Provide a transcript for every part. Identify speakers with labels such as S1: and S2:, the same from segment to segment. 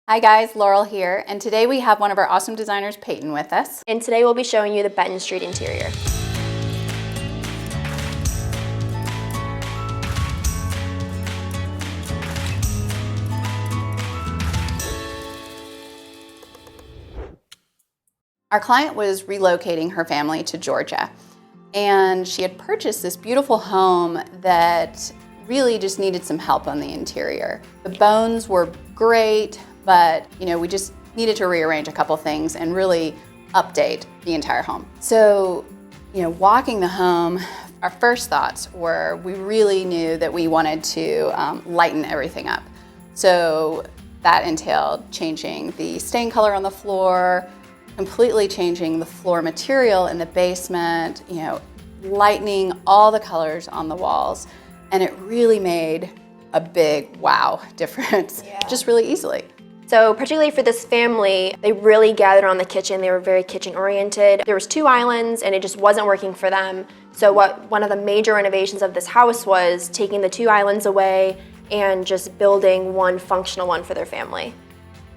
S1: Hi guys, Laurel here, and today we have one of our awesome designers, Peyton, with us.
S2: And today we'll be showing you the Benton Street Interior.
S1: Our client was relocating her family to Georgia, and she had purchased this beautiful home that really just needed some help on the interior. The bones were great, but we just needed to rearrange a couple things and really update the entire home. So, walking the home, our first thoughts were we really knew that we wanted to lighten everything up. So that entailed changing the stain color on the floor, completely changing the floor material in the basement, lightening all the colors on the walls. And it really made a big wow difference, just really easily.
S2: So particularly for this family, they really gathered on the kitchen. They were very kitchen oriented. There was 2 islands and it just wasn't working for them. So one of the major renovations of this house was taking the 2 islands away and just building one functional one for their family.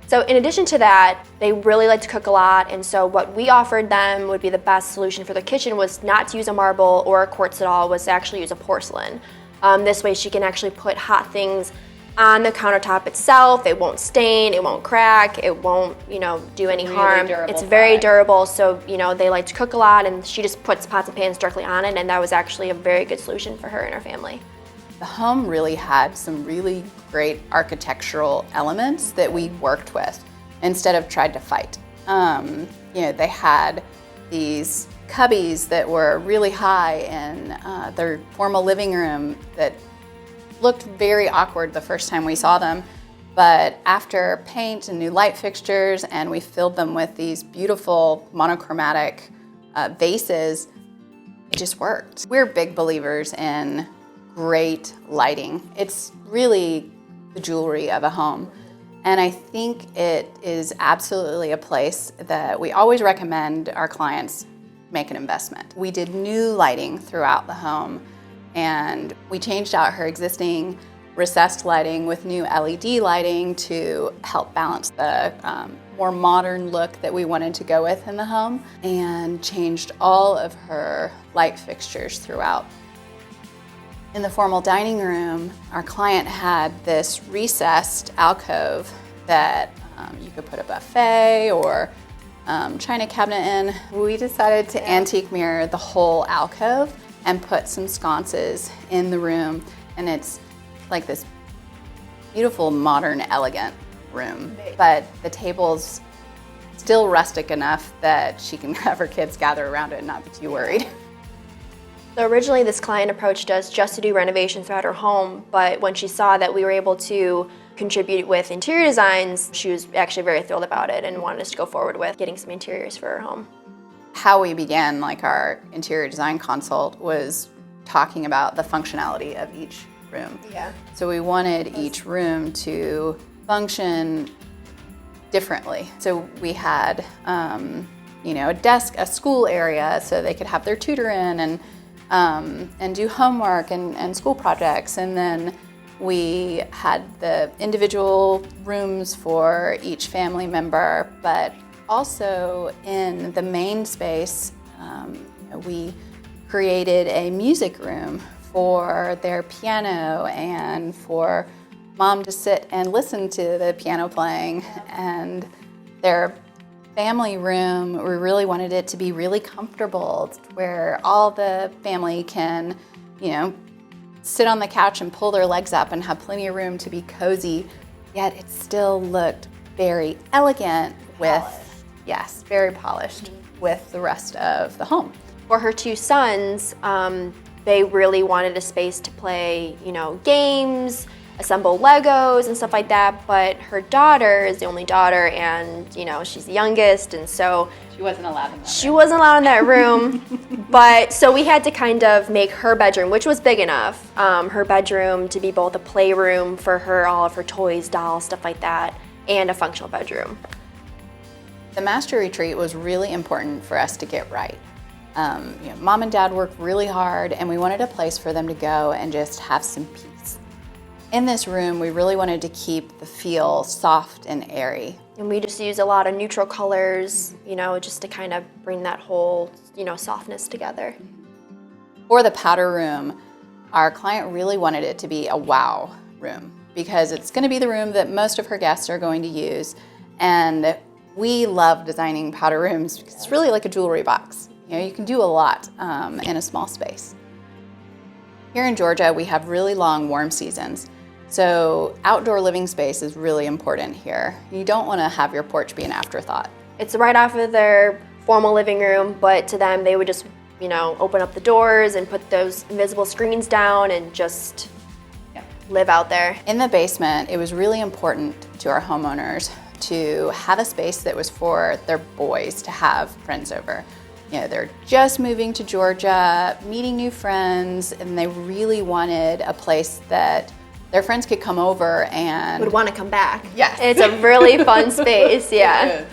S2: So in addition to that, they really like to cook a lot, and so what we offered them would be the best solution for their kitchen was not to use a marble or a quartz at all, was to actually use a porcelain. This way she can actually put hot things on the countertop itself. It won't stain, it won't crack, it won't, do any harm. It's very durable, so, they like to cook a lot, and she just puts pots and pans directly on it, and that was actually a very good solution for her and her family.
S1: The home really had some really great architectural elements that we worked with instead of tried to fight. They had these cubbies that were really high in their formal living room that looked very awkward the first time we saw them, but after paint and new light fixtures, and we filled them with these beautiful monochromatic vases, it just worked. We're big believers in great lighting. It's really the jewelry of a home. And I think it is absolutely a place that we always recommend our clients make an investment. We did new lighting throughout the home, and we changed out her existing recessed lighting with new LED lighting to help balance the more modern look that we wanted to go with in the home, and changed all of her light fixtures throughout. In the formal dining room, our client had this recessed alcove that you could put a buffet or china cabinet in. We decided to antique mirror the whole alcove and put some sconces in the room, and it's like this beautiful, modern, elegant room. But the table's still rustic enough that she can have her kids gather around it and not be too worried.
S2: So originally this client approached us just to do renovations throughout her home, but when she saw that we were able to contribute with interior designs, she was actually very thrilled about it and wanted us to go forward with getting some interiors for her home.
S1: How we began our interior design consult was talking about the functionality of each room.
S2: Yeah.
S1: So we wanted each room to function differently. So we had a desk, a school area, so they could have their tutor in and do homework and school projects. And then we had the individual rooms for each family member, but also in the main space, we created a music room for their piano and for mom to sit and listen to the piano playing. And their family room, we really wanted it to be really comfortable, where all the family can, sit on the couch and pull their legs up and have plenty of room to be cozy, yet it still looked very elegant very polished with the rest of the home.
S2: For her 2 sons, they really wanted a space to play, games, assemble Legos and stuff like that, but her daughter is the only daughter, and she's the youngest, and so
S1: she wasn't allowed in that
S2: She wasn't allowed in that room. But so we had to kind of make her bedroom, which was big enough, her bedroom to be both a playroom for her, all of her toys, dolls, stuff like that, and a functional bedroom.
S1: The master retreat was really important for us to get right. Mom and Dad worked really hard, and we wanted a place for them to go and just have some peace. In this room, we really wanted to keep the feel soft and airy.
S2: And we just use a lot of neutral colors, you know, just to kind of bring that whole, you know, softness together.
S1: For the powder room, our client really wanted it to be a wow room because it's going to be the room that most of her guests are going to use. And we love designing powder rooms because it's really like a jewelry box. You know, you can do a lot in a small space. Here in Georgia, we have really long warm seasons. So outdoor living space is really important here. You don't want to have your porch be an afterthought.
S2: It's right off of their formal living room, but to them, they would just, you know, open up the doors and put those invisible screens down and just live out there.
S1: In the basement, it was really important to our homeowners to have a space that was for their boys to have friends over. You know, they're just moving to Georgia, meeting new friends, and they really wanted a place that their friends could come over and
S2: Would want to come back.
S1: Yes.
S2: It's a really fun space, yeah.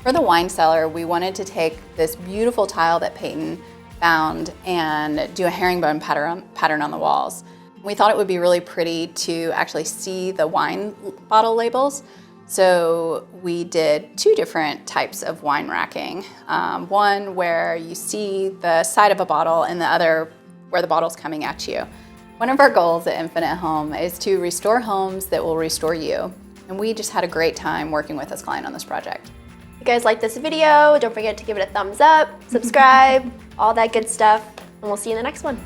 S1: For the wine cellar, we wanted to take this beautiful tile that Peyton found and do a herringbone pattern on the walls. We thought it would be really pretty to actually see the wine bottle labels. So we did 2 different types of wine racking. One where you see the side of a bottle and the other where the bottle's coming at you. One of our goals at Infinite Home is to restore homes that will restore you. And we just had a great time working with this client on this project.
S2: If you guys like this video, don't forget to give it a thumbs up, subscribe, all that good stuff, and we'll see you in the next one.